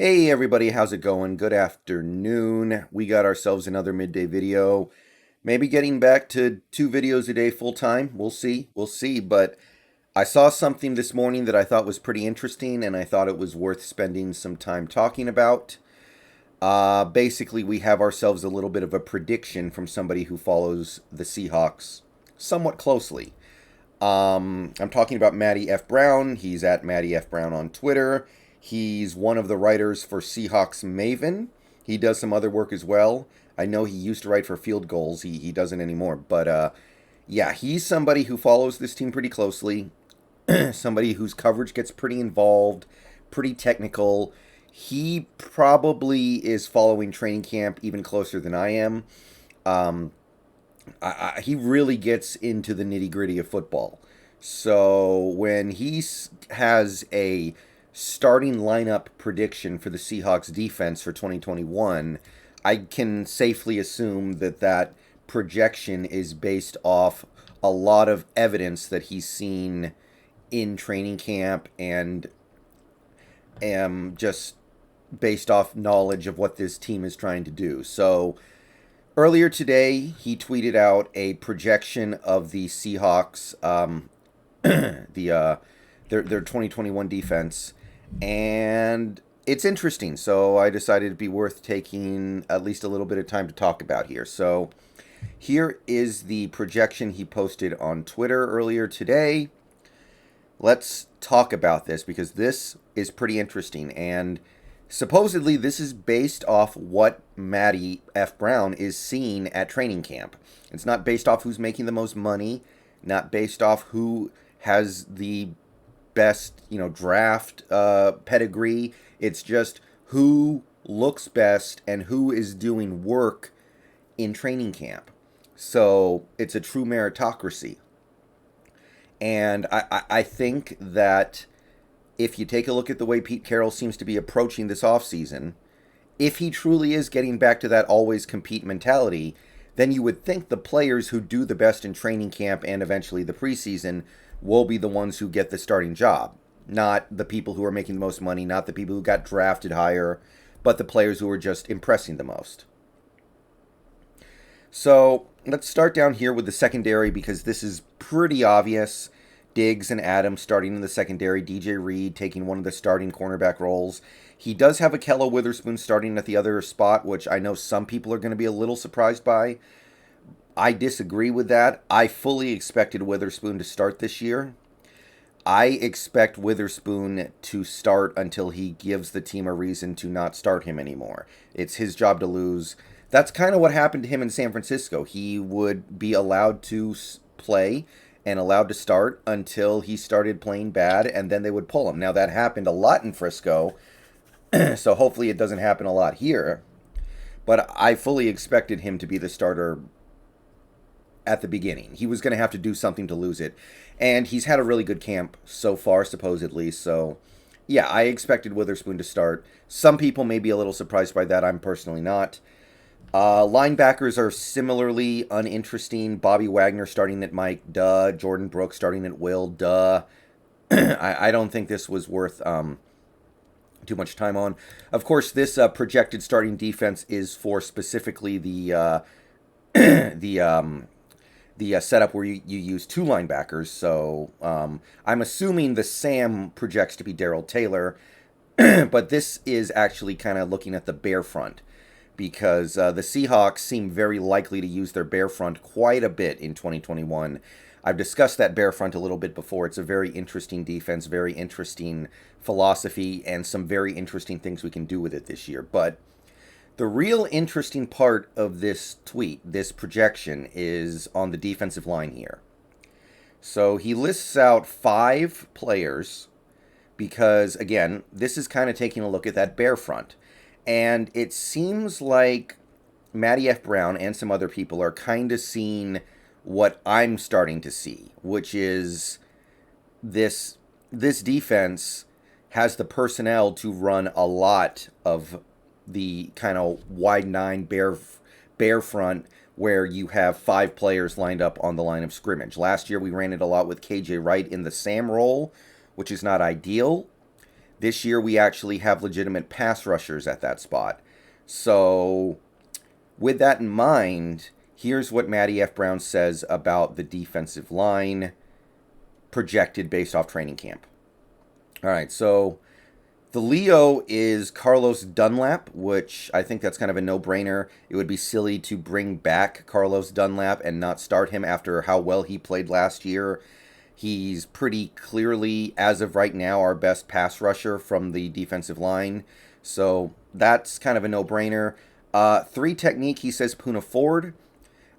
Hey everybody, how's it going? Good afternoon. We got ourselves another midday video. Maybe getting back to 2 videos a day full time. We'll see. We'll see. But I saw something this morning that I thought was pretty interesting and I thought it was worth spending some time talking about. Basically, we have ourselves a little bit of a prediction from somebody who follows the Seahawks somewhat closely. I'm talking about Matty F Brown. He's at Matty F Brown on Twitter. He's one of the writers for Seahawks Maven. He does some other work as well. I know he used to write for Field Goals. He doesn't anymore. But yeah, he's somebody who follows this team pretty closely. Somebody whose coverage gets pretty involved, pretty technical. He probably is following training camp even closer than I am. Um, he really gets into the nitty gritty of football. So when he has a starting lineup prediction for the Seahawks defense for 2021, I can safely assume that that projection is based off a lot of evidence that he's seen in training camp and just based off knowledge of what this team is trying to do. So earlier today, he tweeted out a projection of the Seahawks, their 2021 defense, and it's interesting. So I decided it'd be worth taking at least a little bit of time to talk about here. So here is the projection he posted on Twitter earlier today. Let's talk about this because this is pretty interesting, and supposedly this is based off what Matty F Brown is seeing at training camp. It's not based off who's making the most money, not based off who has the best, draft pedigree. It's just who looks best and who is doing work in training camp. So it's a true meritocracy. And I think that if you take a look at the way Pete Carroll seems to be approaching this offseason, if he truly is getting back to that always compete mentality, then you would think the players who do the best in training camp and eventually the preseason will be the ones who get the starting job. Not the people who are making the most money, not the people who got drafted higher, but the players who are just impressing the most. So let's start down here with the secondary because this is pretty obvious. Diggs and Adams starting in the secondary. DJ Reed taking one of the starting cornerback roles. He does have Ahkello Witherspoon starting at the other spot, which I know some people are going to be a little surprised by. I disagree with that. I fully expected Witherspoon to start this year. I expect Witherspoon to start until he gives the team a reason to not start him anymore. It's his job to lose. That's kind of what happened to him in San Francisco. He would be allowed to play and allowed to start until he started playing bad, and then they would pull him. Now, that happened a lot in Frisco, so hopefully it doesn't happen a lot here. But I fully expected him to be the starter at the beginning. He was going to have to do something to lose it. And he's had a really good camp so far, supposedly. So, yeah, I expected Witherspoon to start. Some people may be a little surprised by that. I'm personally not. Linebackers are similarly uninteresting. Bobby Wagner starting at Mike, duh. Jordan Brooks starting at Will, duh. I don't think this was worth too much time on. Of course, this projected starting defense is for specifically the setup where you use two linebackers. So I'm assuming the Sam projects to be Darrell Taylor, but this is actually kind of looking at the bare front because the Seahawks seem very likely to use their bare front quite a bit in 2021. I've discussed that bare front a little bit before. It's a very interesting defense, very interesting philosophy, and some very interesting things we can do with it this year. But the real interesting part of this tweet, this projection, is on the defensive line here. So he lists out 5 players because, again, this is kind of taking a look at that bare front. And it seems like Matty F Brown and some other people are kind of seeing what I'm starting to see, which is this defense has the personnel to run a lot of the kind of wide 9 bare front where you have 5 players lined up on the line of scrimmage. Last year we ran it a lot with KJ Wright in the Sam role, which is not ideal. This year, we actually have legitimate pass rushers at that spot. So, with that in mind, here's what Matty F Brown says about the defensive line projected based off training camp. All right, so TlVlO is Carlos Dunlap, which I think that's kind of a no-brainer. It would be silly to bring back Carlos Dunlap and not start him after how well he played last year. He's pretty clearly, as of right now, our best pass rusher from the defensive line. So that's kind of a no-brainer. 3 technique, he says Poona Ford.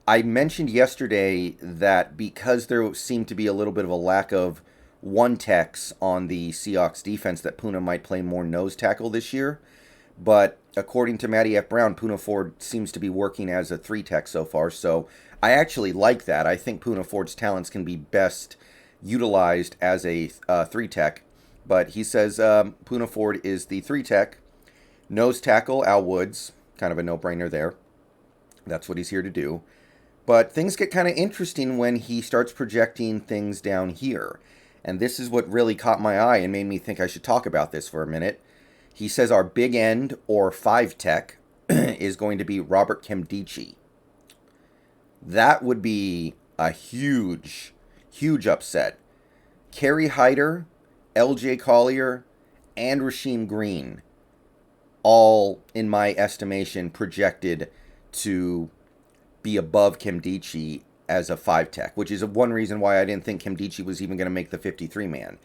I mentioned yesterday that because there seemed to be a little bit of a lack of one techs on the Seahawks defense, that Poona might play more nose tackle this year. But according to Matty F Brown, Poona Ford seems to be working as a 3 tech so far. So I actually like that. I think Poona Ford's talents can be best utilized as a 3 tech. But he says Poona Ford is the 3 tech. Nose tackle, Al Woods. Kind of a no-brainer there. That's what he's here to do. But things get kind of interesting when he starts projecting things down here. And this is what really caught my eye and made me think I should talk about this for a minute. He says our big end, or 5 tech, is going to be Robert Nkemdiche. That would be a huge, huge upset. Kerry Hyder, LJ Collier, and Rasheem Green, all, in my estimation, projected to be above Nkemdiche as a 5 tech, which is one reason why I didn't think Nkemdiche was even going to make the 53-man.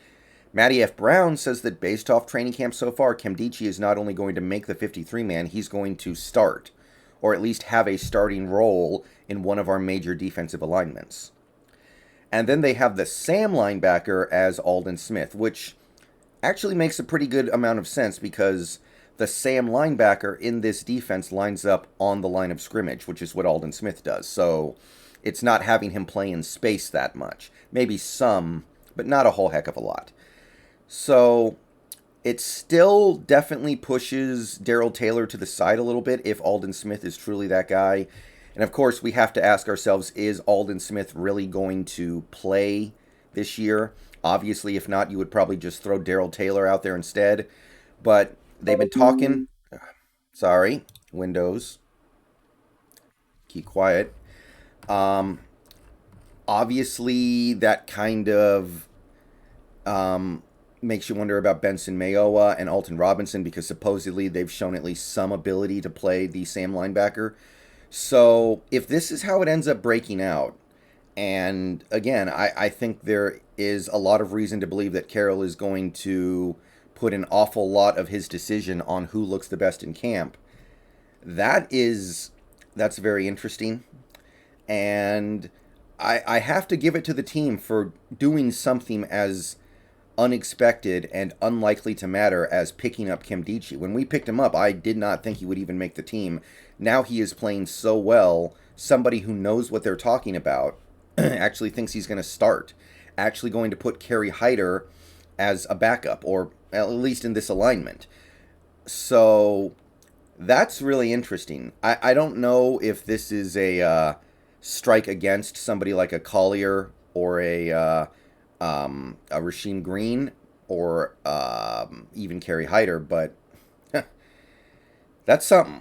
Matty F Brown says that based off training camp so far, Nkemdiche is not only going to make the 53-man, he's going to start, or at least have a starting role in one of our major defensive alignments. And then they have the Sam linebacker as Aldon Smith, which actually makes a pretty good amount of sense because the Sam linebacker in this defense lines up on the line of scrimmage, which is what Aldon Smith does. So it's not having him play in space that much. Maybe some, but not a whole heck of a lot. So it still definitely pushes Darrell Taylor to the side a little bit if Aldon Smith is truly that guy. And of course, we have to ask ourselves, is Aldon Smith really going to play this year? Obviously, if not, you would probably just throw Darrell Taylor out there instead. But they've been talking. Sorry, Windows. Keep quiet. Obviously, that kind of makes you wonder about Benson Mayowa and Alton Robinson because supposedly they've shown at least some ability to play the Sam linebacker. So if this is how it ends up breaking out, and again, I think there is a lot of reason to believe that Carroll is going to put an awful lot of his decision on who looks the best in camp. That's very interesting. And I have to give it to the team for doing something as unexpected and unlikely to matter as picking up Nkemdiche. When we picked him up, I did not think he would even make the team. Now he is playing so well, somebody who knows what they're talking about actually thinks he's going to start. Actually going to put Kerry Hyder as a backup, or at least in this alignment. So that's really interesting. I don't know if this is a strike against somebody like a Collier or a Rasheem Green or even Kerry Hyder, but that's something.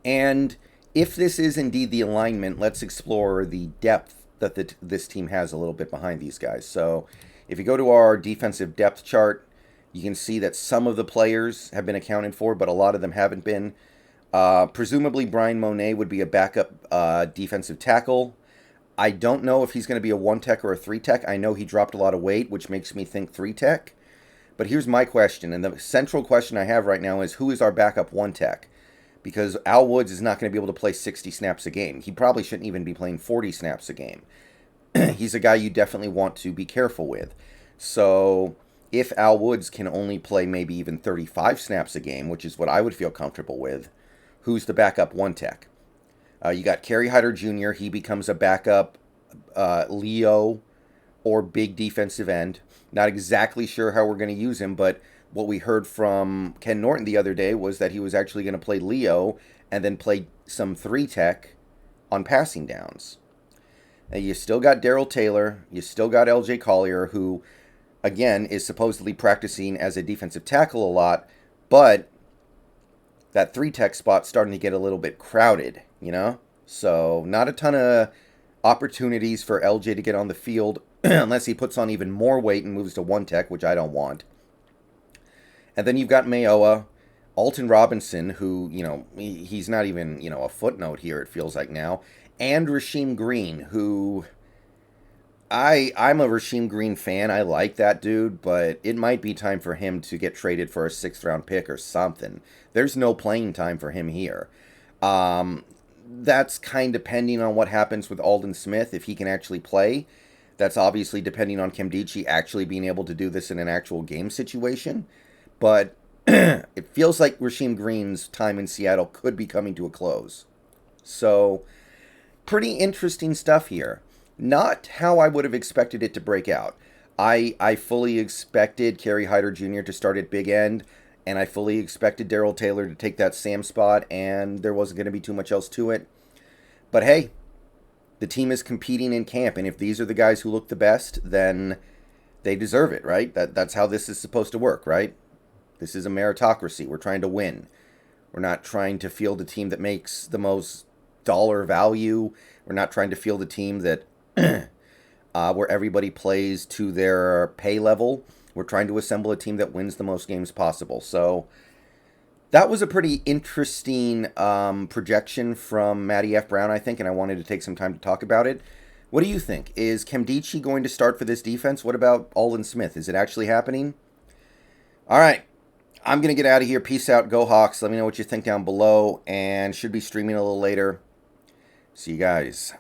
And if this is indeed the alignment, let's explore the depth that this team has a little bit behind these guys. So if you go to our defensive depth chart, you can see that some of the players have been accounted for, but a lot of them haven't been. Presumably, Brian Monet would be a backup defensive tackle. I don't know if he's going to be a 1-tech or a 3-tech. I know he dropped a lot of weight, which makes me think 3-tech. But here's my question, and the central question I have right now is, who is our backup 1-tech? Because Al Woods is not going to be able to play 60 snaps a game. He probably shouldn't even be playing 40 snaps a game. He's a guy you definitely want to be careful with. So if Al Woods can only play maybe even 35 snaps a game, which is what I would feel comfortable with, who's the backup 1-tech? You got Kerry Hyder Jr. He becomes a backup Leo or big defensive end. Not exactly sure how we're going to use him, but what we heard from Ken Norton the other day was that he was actually going to play Leo and then play some 3-tech on passing downs. Now, you still got Darrell Taylor. You still got LJ Collier, who again, is supposedly practicing as a defensive tackle a lot, but that 3-tech spot's starting to get a little bit crowded, you know? So, not a ton of opportunities for LJ to get on the field unless he puts on even more weight and moves to 1-tech, which I don't want. And then you've got Mayoa, Alton Robinson, who, he's not even, a footnote here, it feels like now, and Rasheem Green, who I'm a Rasheem Green fan. I like that dude, but it might be time for him to get traded for a 6th-round pick or something. There's no playing time for him here. That's kind of depending on what happens with Aldon Smith, if he can actually play. That's obviously depending on Nkemdiche actually being able to do this in an actual game situation. But it feels like Rasheem Green's time in Seattle could be coming to a close. So, pretty interesting stuff here. Not how I would have expected it to break out. I fully expected Kerry Hyder Jr. to start at big end, and I fully expected Darrell Taylor to take that Sam spot, and there wasn't going to be too much else to it. But hey, the team is competing in camp, and if these are the guys who look the best, then they deserve it, right? That's how this is supposed to work, right? This is a meritocracy. We're trying to win. We're not trying to field a team that makes the most dollar value. We're not trying to field a team that where everybody plays to their pay level. We're trying to assemble a team that wins the most games possible. So that was a pretty interesting projection from Matty F Brown, I think, and I wanted to take some time to talk about it. What do you think? Is Nkemdiche going to start for this defense? What about Aldon Smith? Is it actually happening? All right. I'm going to get out of here. Peace out. Go Hawks. Let me know what you think down below, and should be streaming a little later. See you guys.